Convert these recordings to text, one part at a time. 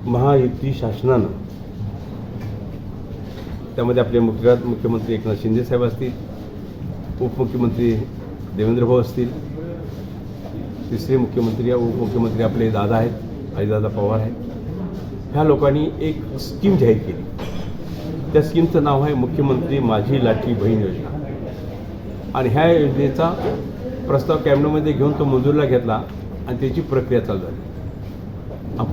महायुती शासनानं त्यामध्ये आपले मुख्यमंत्री एकनाथ शिंदे साहेब असतील, उपमुख्यमंत्री देवेंद्र भाऊ असतील, तिसरे मुख्यमंत्री या उपमुख्यमंत्री आपले दादा आहेत, अजितदादा पवार आहेत, ह्या लोकांनी एक स्कीम जाहीर केली. त्या स्कीमचं नाव आहे मुख्यमंत्री माझी लाडकी बहीण योजना. आणि ह्या योजनेचा प्रस्ताव कॅबिनेटमध्ये घेऊन तो मंजुरीला घेतला आणि त्याची प्रक्रिया चालू झाली.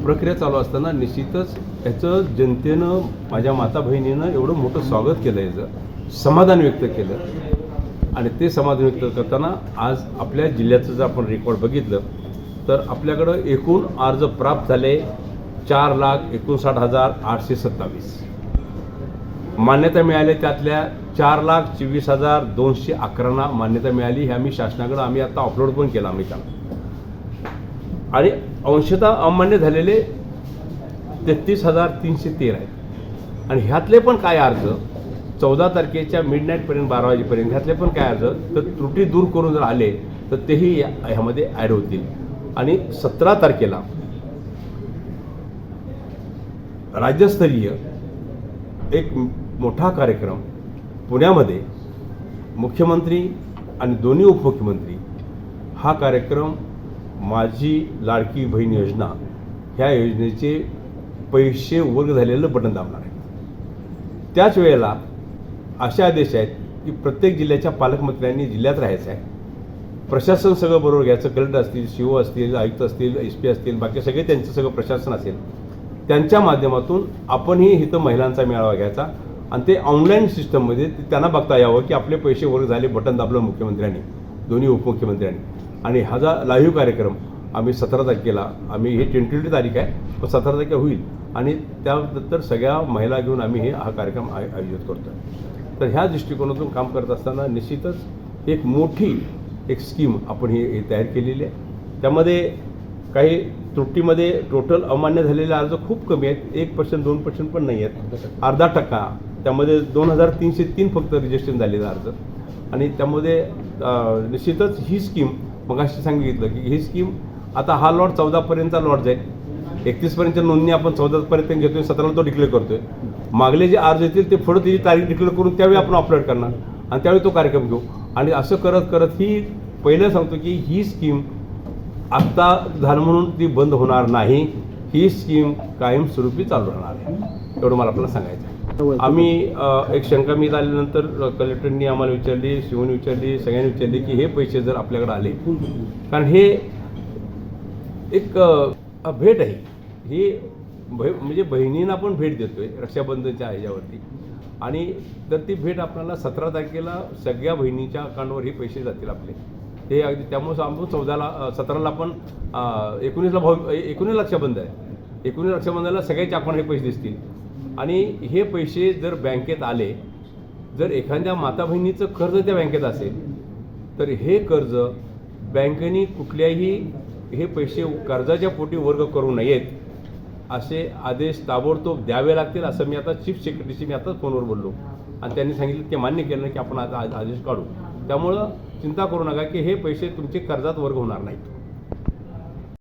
प्रक्रिया चालू असताना निश्चितच याचं जनतेनं, माझ्या माता बहिणीनं एवढं मोठं स्वागत केलं, याचं समाधान व्यक्त केलं. आणि ते समाधान व्यक्त करताना आज आपल्या जिल्ह्याचं जर आपण रेकॉर्ड बघितलं तर आपल्याकडं एकूण अर्ज प्राप्त झाले 4,59,827. मान्यता मिळाली त्यातल्या 4,24,211 मान्यता मिळाली. हे आम्ही शासनाकडे आता अपलोड पण केलं आम्ही त्याला. आणि अंशतः अमान्य झालेले 33,313 आहेत. आणि ह्यातले पण काय अर्ज 14 तारखेच्या मिडनाईटपर्यंत 12 वाजेपर्यंत ह्यातले पण काय अर्ज तर त्रुटी दूर करून जर आले तर तेही ह्यामध्ये ॲड होतील. आणि 17 तारखेला राज्यस्तरीय एक मोठा कार्यक्रम पुण्यामध्ये मुख्यमंत्री आणि दोन्ही उपमुख्यमंत्री हा कार्यक्रम माझी लाडकी बहीण योजना ह्या योजनेचे पैसे वर्ग झालेलं बटन दाबणार आहे. त्याच वेळेला असे आदेश आहेत की प्रत्येक जिल्ह्याच्या पालकमंत्र्यांनी जिल्ह्यात राहायचं आहे, प्रशासन सगळं बरोबर घ्यायचं, कलेक्टर असतील, सीओ असतील, आयुक्त असतील, SP असतील, बाकी सगळे त्यांचं सगळं प्रशासन असेल, त्यांच्या माध्यमातून आपणही इथं महिलांचा मेळावा घ्यायचा आणि ते ऑनलाईन सिस्टममध्ये त्यांना बघता यावं की आपले पैसे वर्ग झाले, बटन दाबलं मुख्यमंत्र्यांनी, दोन्ही उपमुख्यमंत्र्यांनी. आणि हा जा लाईव्ह कार्यक्रम आम्ही 17 तारखेला, आम्ही ही टेंटेटिव्ह तारीख आहे पण 17 तारखेला होईल आणि त्यानंतर सगळ्या महिला घेऊन आम्ही हा कार्यक्रम आयोजित करतो. तर ह्या दृष्टिकोनातून काम करत असताना निश्चितच एक मोठी एक स्कीम आपण ही तयार केलेली आहे. त्यामध्ये काही त्रुटीमध्ये टोटल अमान्य झालेले अर्ज खूप कमी आहेत, 1%, 2% पण नाही आहेत, 0.5%. त्यामध्ये 2,303 फक्त रजिस्ट्रेशन झालेले अर्ज. आणि त्यामध्ये निश्चितच ही स्कीम मगाशी सांगितलं की ही स्कीम आता हा लॉट 14पर्यंतचा लॉट जाईल. 31पर्यंतच्या नोंदणी आपण 14पर्यंत घेतोय, 17ला तो डिक्लेअर करतोय. मागले जे अर्ज येतील ते पुढे त्याची तारीख डिक्लेअर करून त्यावेळी आपण अपलोड करणार आणि त्यावेळी तो कार्यक्रम घेऊ. आणि असं करत करत ही पहिलं सांगतो की ही स्कीम आत्ता झालं म्हणून ती बंद होणार नाही, ही स्कीम कायमस्वरूपी चालू राहणार आहे, एवढं मला आपल्याला सांगायचं आहे. आम्ही एक शंका मी आल्यानंतर कलेक्टरनी आम्हाला विचारली, शिवनी विचारली, सगळ्यांनी विचारली की हे पैसे जर आपल्याकडे आले, कारण हे एक भेट आहे, ही म्हणजे बहिणींना पण भेट देतोय रक्षाबंधनच्या ह्याच्यावरती. आणि तर ती भेट आपल्याला 17 तारखेला सगळ्या बहिणीच्या अकाउंटवर हे पैसे जातील आपले. ते अगदी त्यामुळे आपण 17ला पण 19 रक्षाबंधन आहे, 19 रक्षाबंधनाला सगळ्याच्या अकाउंट हे पैसे दिसतील. आणि हे पैसे जर बँकेत आले, जर एखाद्या माता बहिणीचं कर्ज त्या बँकेत असेल तर हे कर्ज बँकेने कुठल्याही हे पैसे कर्जाच्या पोटी वर्ग करू नयेत असे आदेश ताबडतोब द्यावे लागतील, असं मी आता चीफ सेक्रेटरीशी मी आता फोनवर बोललो आणि त्यांनी सांगितलं ते मान्य केलं की आपण आता आदेश काढू. त्यामुळं चिंता करू नका की हे पैसे तुमचे कर्जात वर्ग होणार नाहीत.